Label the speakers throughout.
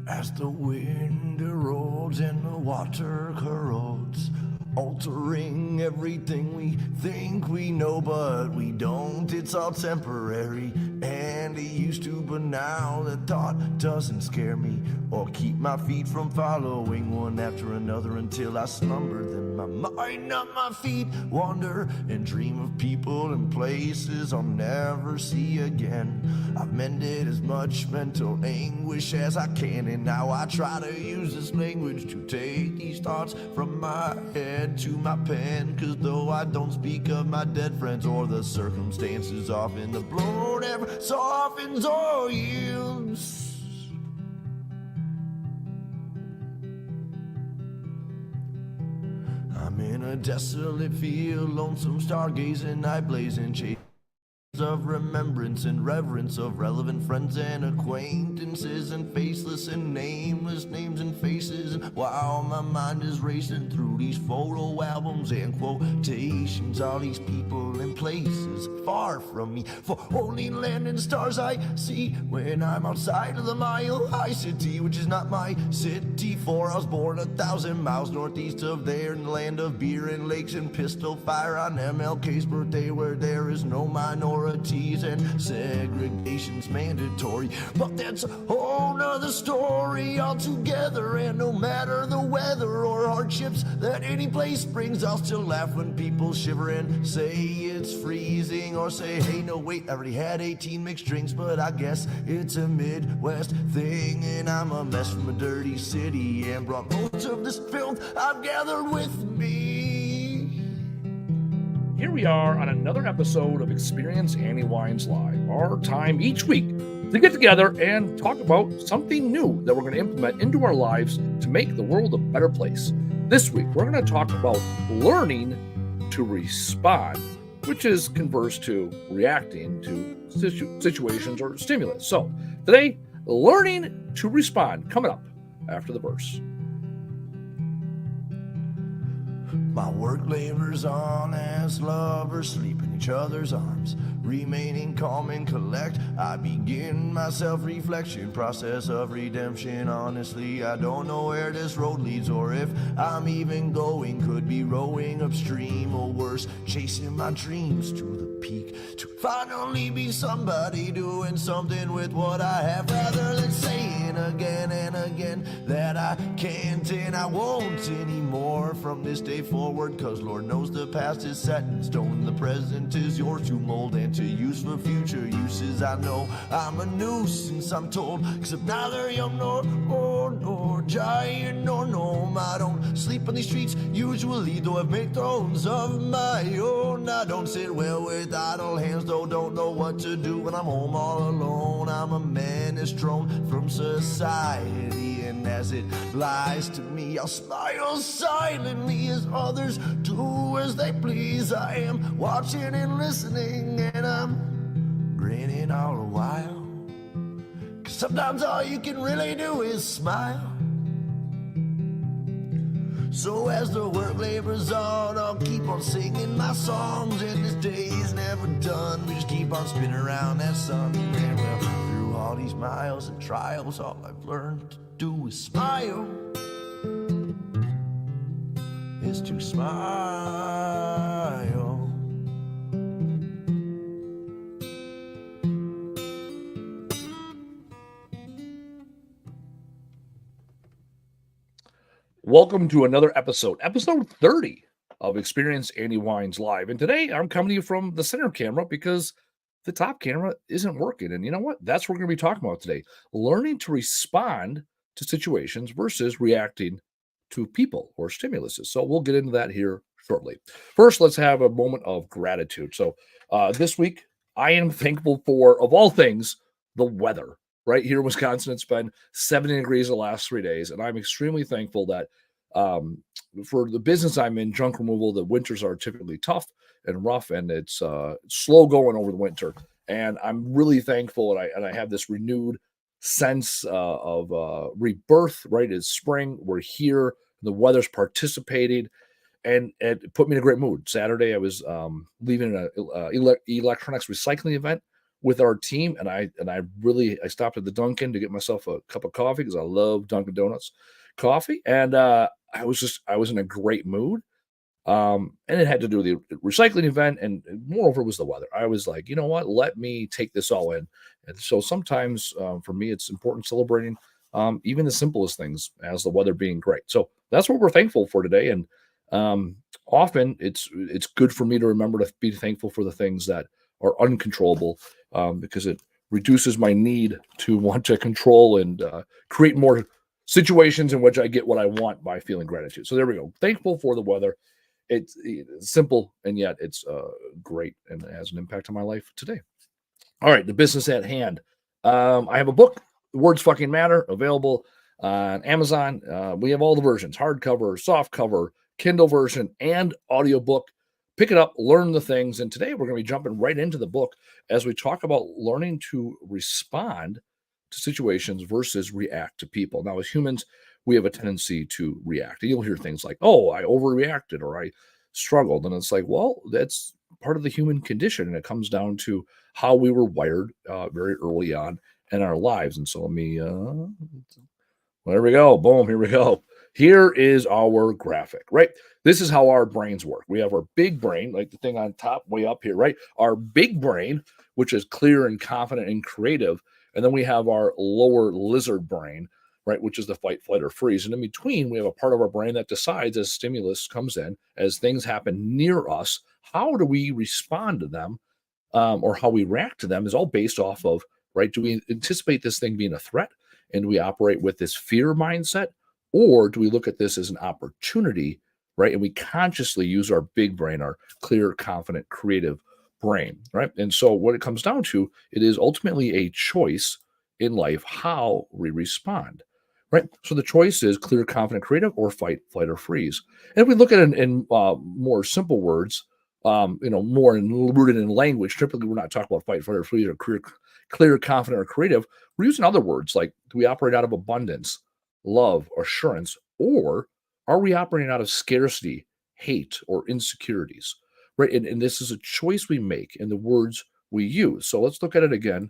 Speaker 1: As the wind erodes and the water corrodes, altering everything we think we know, but we don't. It's all temporary, and it used to, but now the thought doesn't scare me or keep my feet from following one after another until I slumber. Then my mind, not my feet, wander and dream of people and places I'll never see again. I've mended as much mental anguish as I can, and now I try to use this language to take these thoughts from my head to my pen. Cause though I don't speak of my dead friends or the circumstances, often the blow never softens or yields. I'm in a desolate field, lonesome stargazing, night blazing, chasing of remembrance and reverence of relevant friends and acquaintances and faceless and nameless names and faces. And while my mind is racing through these photo albums and quotations, all these people and places far from me, for only land and stars I see when I'm outside of the mile-high city, which is not my city, for I was born 1,000 miles northeast of there in the land of beer and lakes and pistol fire on MLK's birthday, where there is no minority and segregation's mandatory. But that's a whole nother story altogether, and no matter the weather or hardships that any place brings, I'll still laugh when people shiver and say it's freezing, or say, hey, no, wait, I already had 18 mixed drinks, but I guess it's a Midwest thing, and I'm a mess from a dirty city and brought most of this filth I've gathered with me.
Speaker 2: Here we are on another episode of Experience Annie Weins Live, our time each week to get together and talk about something new that we're going to implement into our lives to make the world a better place. This week, we're going to talk about learning to respond, which is converse to reacting to situations or stimulus. So today, learning to respond, coming up after the verse.
Speaker 1: My work labors on as lovers sleep in each other's arms, remaining calm and collect. I begin my self-reflection process of redemption. Honestly, I don't know where this road leads, or if I'm even going. Could be rowing upstream, or worse, chasing my dreams to the peak, to finally be somebody doing something with what I have, rather than saying again and again that I can't and I won't anymore from this day forward. Cause Lord knows the past is set in stone, the present is yours to mold and to use for future uses. I know I'm a nuisance, I'm told, cause I'm neither young nor giant nor gnome. I don't sleep on these streets usually, though I've made thrones of my own. I don't sit well with idle hands, though don't know what to do when I'm home all alone. I'm a menace thrown from society, and as it lies to me, I'll smile silently as others do as they please. I am watching and listening, and I'm grinning all the while, cause sometimes all you can really do is smile. So as the work labors on, I'll keep on singing my songs, and this day's never done. We just keep on spinning around that sun, and well, through all these miles and trials, all I've learned to do is smile. Is to smile.
Speaker 2: Welcome to another episode 30 of Experience Annie Weins Live. And today I'm coming to you from the center camera because the top camera isn't working. And you know what? That's what we're going to be talking about today. Learning to respond to situations versus reacting to people or stimuluses. So we'll get into that here shortly. First, let's have a moment of gratitude. So this week, I am thankful for, of all things, the weather. Right here in Wisconsin, it's been 70 degrees the last 3 days, and I'm extremely thankful that for the business I'm in, junk removal, the winters are typically tough and rough, and it's slow going over the winter. And I'm really thankful, and I have this renewed sense of rebirth. Right, it's spring, we're here, the weather's participating, and it put me in a great mood. Saturday, I was leaving an electronics recycling event with our team, and I stopped at the Dunkin' to get myself a cup of coffee because I love Dunkin' Donuts coffee, and I was in a great mood. And it had to do with the recycling event, and moreover was the weather. I was like, you know what? Let me take this all in. And so sometimes for me, it's important celebrating even the simplest things as the weather being great. So that's what we're thankful for today. And often it's good for me to remember to be thankful for the things that are uncontrollable because it reduces my need to want to control and create more situations in which I get what I want by feeling gratitude. So there we go. Thankful for the weather. It's simple and yet it's great and it has an impact on my life today. All right, the business at hand. I have a book, Words Fucking Matter, available on Amazon. We have all the versions: hardcover, soft cover, Kindle version, and audiobook. Pick it up, learn the things. And today we're going to be jumping right into the book as we talk about learning to respond to situations versus react to people. Now, as humans, we have a tendency to react. You'll hear things like, oh, I overreacted or I struggled. And it's like, well, that's part of the human condition. And it comes down to how we were wired very early on in our lives. And so let me, there we go. Boom, here we go. Here is our graphic, right? This is how our brains work. We have our big brain, like the thing on top, way up here, right? Our big brain, which is clear and confident and creative. And then we have our lower lizard brain, right, which is the fight, flight, or freeze. And in between, we have a part of our brain that decides as stimulus comes in, as things happen near us, how do we respond to them or how we react to them is all based off of, right, do we anticipate this thing being a threat and do we operate with this fear mindset, or do we look at this as an opportunity, right, and we consciously use our big brain, our clear, confident, creative brain, right? And so what it comes down to, it is ultimately a choice in life how we respond, right? So the choice is clear, confident, creative, or fight, flight, or freeze. And if we look at it in more simple words, more rooted in language, typically we're not talking about fight, flight, or freeze, or clear, confident, or creative. We're using other words like, do we operate out of abundance, love, assurance, or are we operating out of scarcity, hate, or insecurities? Right. And this is a choice we make in the words we use. So let's look at it again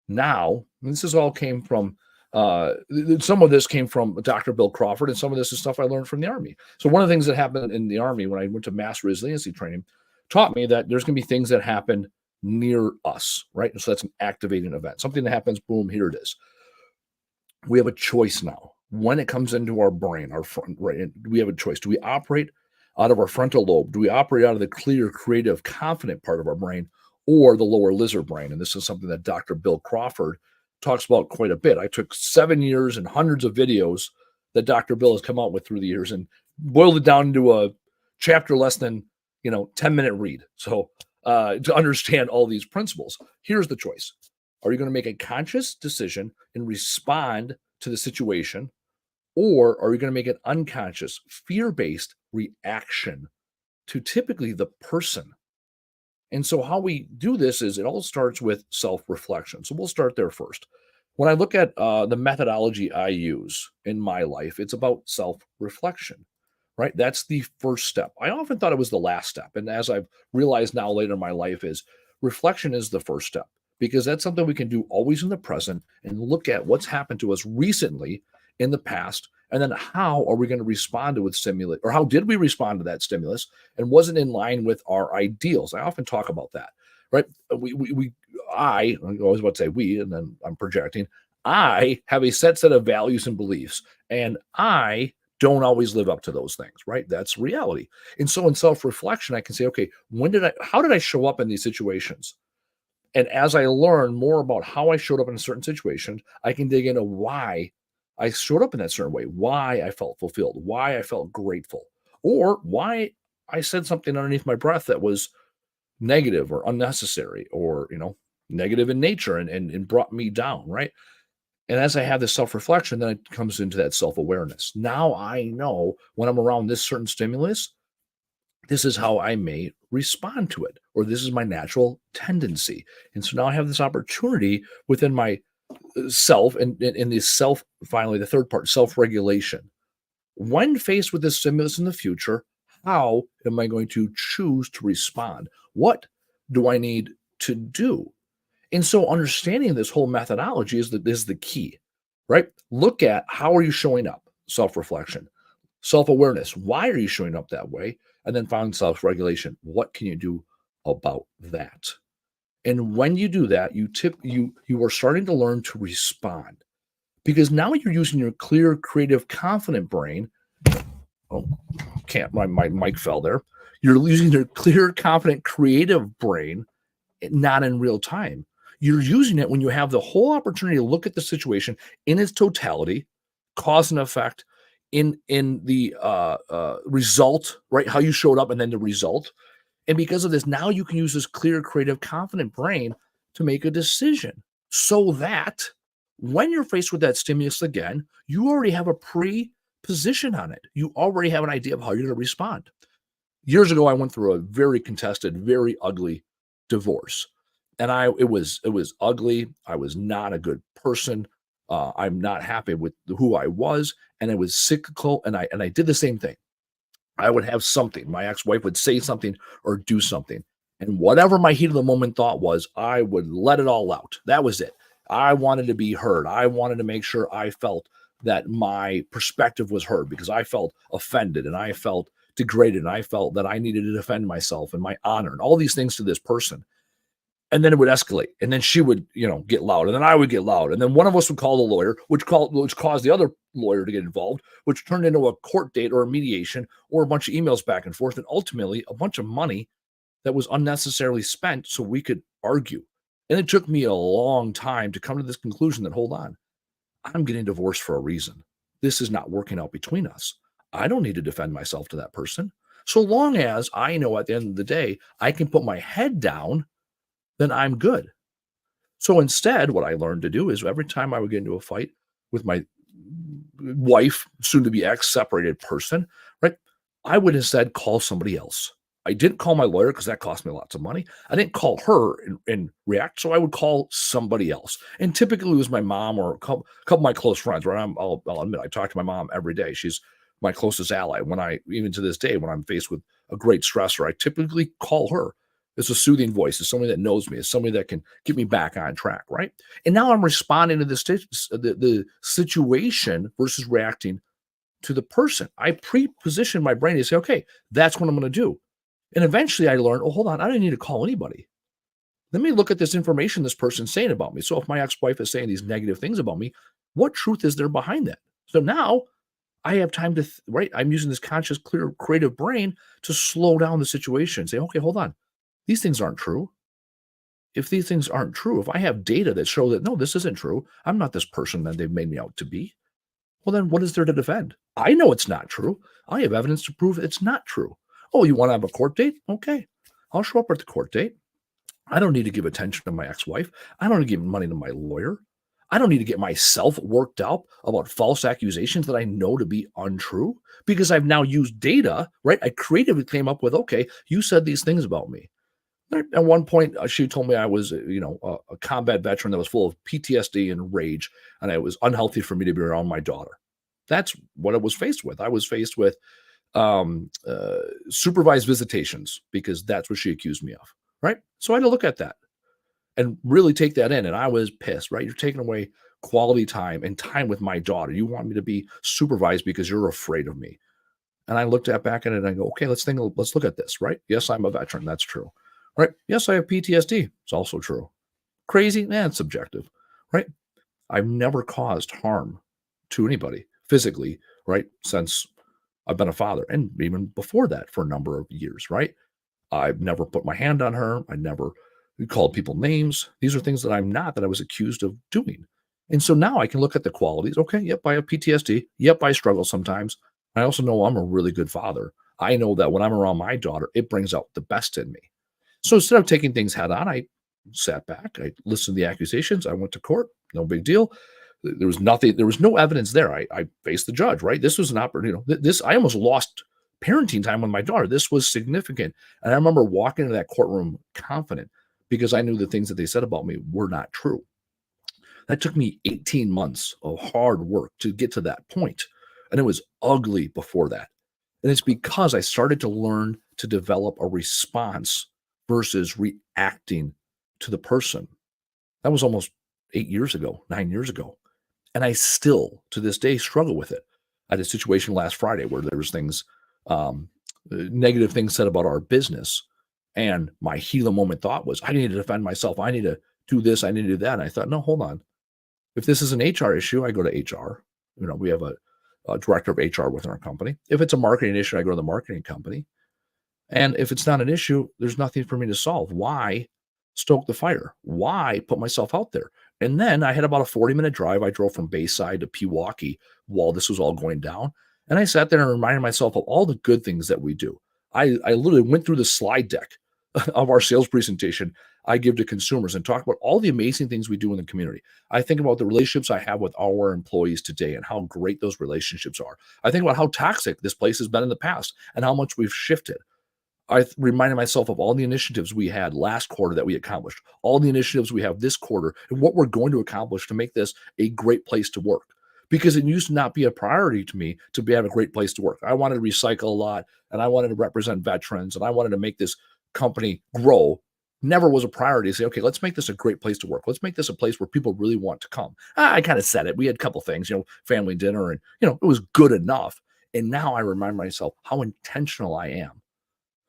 Speaker 2: now. This is all came from some of this came from Dr. Bill Crawford, and some of this is stuff I learned from the Army. So one of the things that happened in the Army when I went to mass resiliency training taught me that there's going to be things that happen near us, right? And so that's an activating event. Something that happens, boom, here it is. We have a choice now. When it comes into our brain, our front, right? We have a choice. Do we operate out of our frontal lobe? Do we operate out of the clear, creative, confident part of our brain, or the lower lizard brain? And this is something that Dr. Bill Crawford talks about quite a bit. I took 7 years and hundreds of videos that Dr. Bill has come out with through the years and boiled it down into a chapter less than 10-minute read. So to understand all these principles, here's the choice. Are you going to make a conscious decision and respond to the situation, or are you going to make an unconscious, fear-based reaction to typically the person? And so how we do this is it all starts with self-reflection. So we'll start there first. When I look at the methodology I use in my life, it's about self-reflection, right? That's the first step. I often thought it was the last step. And as I've realized now later in my life is reflection is the first step because that's something we can do always in the present and look at what's happened to us recently in the past. And then how are we going to respond to a stimulus, or how did we respond to that stimulus and wasn't in line with our ideals? I often talk about that, right? I always about to say we, and then I'm projecting. I have a set of values and beliefs, and I don't always live up to those things, right? That's reality. And so in self-reflection, I can say, okay, how did I show up in these situations? And as I learn more about how I showed up in a certain situation, I can dig into why I showed up in that certain way, why I felt fulfilled, why I felt grateful, or why I said something underneath my breath that was negative or unnecessary or, negative in nature and brought me down, right? And as I have this self-reflection, then it comes into that self-awareness. Now I know when I'm around this certain stimulus, this is how I may respond to it, or this is my natural tendency. And so now I have this opportunity within my self and in the self, finally, the third part, self-regulation. When faced with this stimulus in the future, how am I going to choose to respond? What do I need to do? And so understanding this whole methodology is the key, right? Look at how are you showing up? Self-reflection, self-awareness. Why are you showing up that way? And then find self-regulation. What can you do about that? And when you do that, you are starting to learn to respond because now you're using your clear, creative, confident brain. Oh, can't my mic fell there. You're using your clear, confident, creative brain, not in real time. You're using it when you have the whole opportunity to look at the situation in its totality, cause and effect, in the result, right? How you showed up, and then the result. And because of this, now you can use this clear, creative, confident brain to make a decision so that when you're faced with that stimulus again, you already have a pre position on it. You already have an idea of how you're going to respond. Years ago, I went through a very contested, very ugly divorce. And it was ugly. I was not a good person. I'm not happy with who I was, and it was cyclical. And I did the same thing. I would have something. My ex-wife would say something or do something. And whatever my heat of the moment thought was, I would let it all out. That was it. I wanted to be heard. I wanted to make sure I felt that my perspective was heard because I felt offended and I felt degraded and I felt that I needed to defend myself and my honor and all these things to this person. And then it would escalate. And then she would, get loud. And then I would get loud. And then one of us would call the lawyer, which caused the other lawyer to get involved, which turned into a court date or a mediation or a bunch of emails back and forth. And ultimately a bunch of money that was unnecessarily spent so we could argue. And it took me a long time to come to this conclusion that, hold on, I'm getting divorced for a reason. This is not working out between us. I don't need to defend myself to that person. So long as I know at the end of the day, I can put my head down, then I'm good. So instead, what I learned to do is every time I would get into a fight with my wife, soon to be ex separated person, right? I would instead call somebody else. I didn't call my lawyer because that cost me lots of money. I didn't call her and react. So I would call somebody else. And typically it was my mom or a couple of my close friends, right? I'll admit, I talk to my mom every day. She's my closest ally. Even to this day, when I'm faced with a great stressor, I typically call her. It's a soothing voice. It's somebody that knows me. It's somebody that can get me back on track, right? And now I'm responding to the situation versus reacting to the person. I pre-position my brain to say, okay, that's what I'm going to do. And eventually I learned, oh, hold on, I don't need to call anybody. Let me look at this information this person's saying about me. So if my ex-wife is saying these negative things about me, what truth is there behind that? So now I have time to, right? I'm using this conscious, clear, creative brain to slow down the situation and say, okay, hold on. These things aren't true. If these things aren't true, if I have data that show that, no, this isn't true, I'm not this person that they've made me out to be, well, then what is there to defend? I know it's not true. I have evidence to prove it's not true. Oh, you want to have a court date? Okay. I'll show up at the court date. I don't need to give attention to my ex-wife. I don't need to give money to my lawyer. I don't need to get myself worked up about false accusations that I know to be untrue because I've now used data, right? I creatively came up with, okay, you said these things about me. At one point, she told me I was, a combat veteran that was full of PTSD and rage, and it was unhealthy for me to be around my daughter. That's what I was faced with. I was faced with supervised visitations because that's what she accused me of, right? So I had to look at that and really take that in. And I was pissed, right? You're taking away quality time and time with my daughter. You want me to be supervised because you're afraid of me. And I looked at back at it and I go, okay, let's look at this, right? Yes, I'm a veteran. That's true. Right? Yes, I have PTSD. It's also true. Crazy? It's subjective, right? I've never caused harm to anybody physically, right? Since I've been a father and even before that for a number of years, right? I've never put my hand on her. I never called people names. These are things that I'm not, that I was accused of doing. And so now I can look at the qualities. Okay, yep, I have PTSD. Yep, I struggle sometimes. I also know I'm a really good father. I know that when I'm around my daughter, it brings out the best in me. So instead of taking things head on, I sat back, I listened to the accusations, I went to court, no big deal. There was nothing, there was no evidence there. I faced the judge, right? This was an opportunity, I almost lost parenting time with my daughter. This was significant. And I remember walking into that courtroom confident because I knew the things that they said about me were not true. That took me 18 months of hard work to get to that point. And it was ugly before that. And it's because I started to learn to develop a response versus reacting to the person. That was almost 8 years ago, 9 years ago. And I still, to this day, struggle with it. I had a situation last Friday where there was things, negative things said about our business. And my heat of the moment thought was, I need to defend myself. I need to do this. I need to do that. And I thought, no, hold on. If this is an HR issue, I go to HR. We have a director of HR within our company. If it's a marketing issue, I go to the marketing company. And if it's not an issue, there's nothing for me to solve. Why stoke the fire? Why put myself out there? And then I had about a 40-minute drive. I drove from Bayside to Pewaukee while this was all going down. And I sat there and reminded myself of all the good things that we do. I literally went through the slide deck of our sales presentation I give to consumers and talk about all the amazing things we do in the community. I think about the relationships I have with our employees today and how great those relationships are. I think about how toxic this place has been in the past and how much we've shifted. Reminded myself of all the initiatives we had last quarter that we accomplished, all the initiatives we have this quarter, and what we're going to accomplish to make this a great place to work. Because it used to not be a priority to me to have a great place to work. I wanted to recycle a lot, and I wanted to represent veterans, and I wanted to make this company grow. Never was a priority to say, okay, let's make this a great place to work. Let's make this a place where people really want to come. I kind of said it. We had a couple things, family dinner, and it was good enough. And now I remind myself how intentional I am.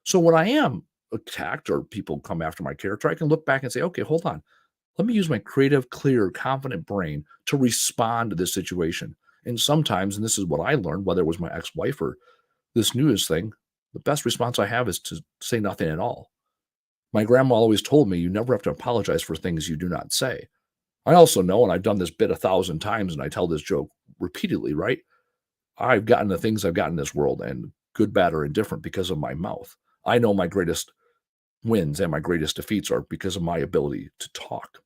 Speaker 2: So when I am attacked or people come after my character, I can look back and say, okay, hold on. Let me use my creative, clear, confident brain to respond to this situation. And sometimes, and this is what I learned, whether it was my ex-wife or this newest thing, the best response I have is to say nothing at all. My grandma always told me, you never have to apologize for things you do not say. I also know, and I've done this bit 1,000 times, and I tell this joke repeatedly, right? I've gotten the things I've gotten in this world, and good, bad, or indifferent, because of my mouth. I know my greatest wins and my greatest defeats are because of my ability to talk.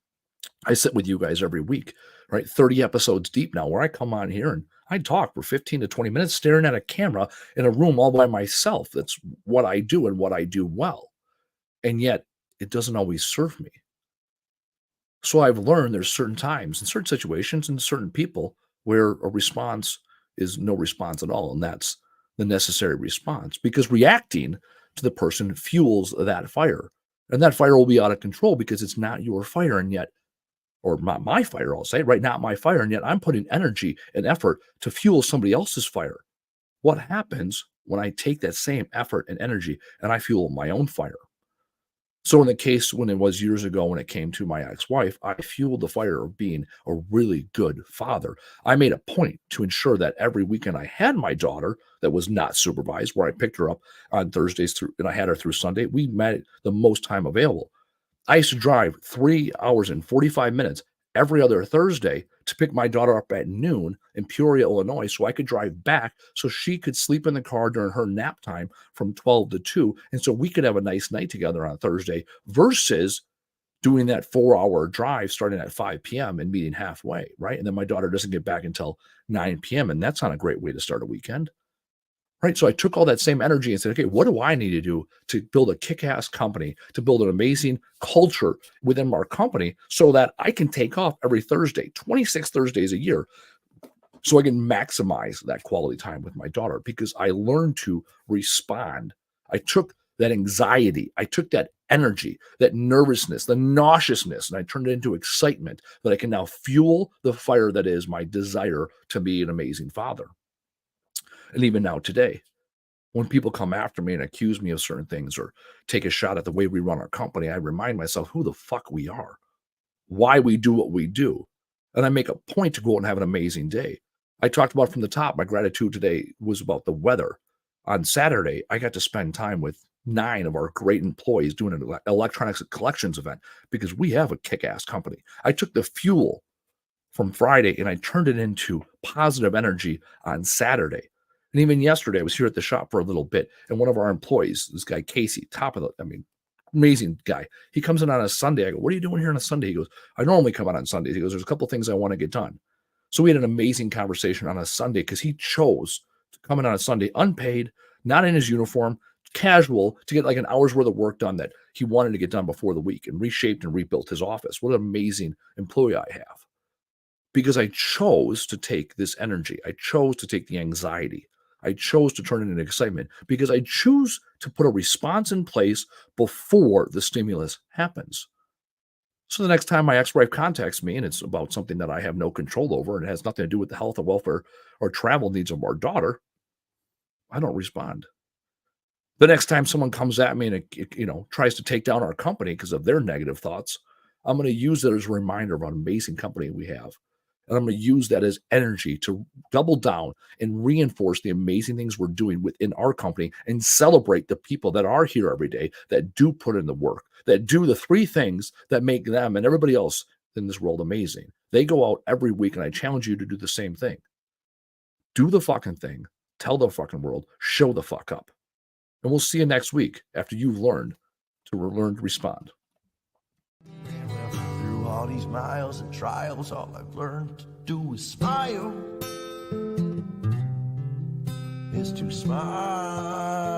Speaker 2: I sit with you guys every week, right? 30 episodes deep now, where I come on here and I talk for 15 to 20 minutes staring at a camera in a room all by myself. That's what I do and what I do well. And yet it doesn't always serve me. So I've learned there's certain times and certain situations and certain people where a response is no response at all. And that's the necessary response, because reacting to the person fuels that fire. And that fire will be out of control because it's not your fire. And yet, or not my fire, I'll say, right? Not my fire. And yet I'm putting energy and effort to fuel somebody else's fire. What happens when I take that same effort and energy and I fuel my own fire? So in the case when it was years ago, when it came to my ex-wife, I fueled the fire of being a really good father. I made a point to ensure that every weekend I had my daughter that was not supervised, where I picked her up on Thursdays and I had her through Sunday. We met the most time available. I used to drive 3 hours and 45 minutes every other Thursday to pick my daughter up at noon in Peoria, Illinois, so I could drive back so she could sleep in the car during her nap time from 12 to 2. And so we could have a nice night together on Thursday versus doing that 4-hour drive starting at 5 p.m. and meeting halfway, right? And then my daughter doesn't get back until 9 p.m. And that's not a great way to start a weekend. Right. So I took all that same energy and said, okay, what do I need to do to build a kick-ass company, to build an amazing culture within our company so that I can take off every Thursday, 26 Thursdays a year, so I can maximize that quality time with my daughter, because I learned to respond. I took that anxiety, I took that energy, that nervousness, the nauseousness, and I turned it into excitement that I can now fuel the fire that is my desire to be an amazing father. And even now today, when people come after me and accuse me of certain things or take a shot at the way we run our company, I remind myself who the fuck we are, why we do what we do. And I make a point to go out and have an amazing day. I talked about from the top, my gratitude today was about the weather. On Saturday, I got to spend time with 9 of our great employees doing an electronics collections event because we have a kick-ass company. I took the fuel from Friday and I turned it into positive energy on Saturday. And even yesterday, I was here at the shop for a little bit, and one of our employees, this guy Casey, amazing guy. He comes in on a Sunday. I go, "What are you doing here on a Sunday?" He goes, "I normally come out on Sundays." He goes, "There's a couple things I want to get done." So we had an amazing conversation on a Sunday because he chose to come in on a Sunday, unpaid, not in his uniform, casual, to get like an hour's worth of work done that he wanted to get done before the week, and reshaped and rebuilt his office. What an amazing employee I have, because I chose to take this energy. I chose to take the anxiety. I chose to turn it into excitement because I choose to put a response in place before the stimulus happens. So the next time my ex-wife contacts me and it's about something that I have no control over and it has nothing to do with the health and welfare or travel needs of our daughter, I don't respond. The next time someone comes at me and tries to take down our company because of their negative thoughts, I'm going to use it as a reminder of what an amazing company we have. And I'm going to use that as energy to double down and reinforce the amazing things we're doing within our company and celebrate the people that are here every day that do put in the work, that do the three things that make them and everybody else in this world amazing. They go out every week, and I challenge you to do the same thing. Do the fucking thing. Tell the fucking world. Show the fuck up. And we'll see you next week after you've learned to respond.
Speaker 1: Through all these miles and trials, all I've learned to do is smile. Is to smile.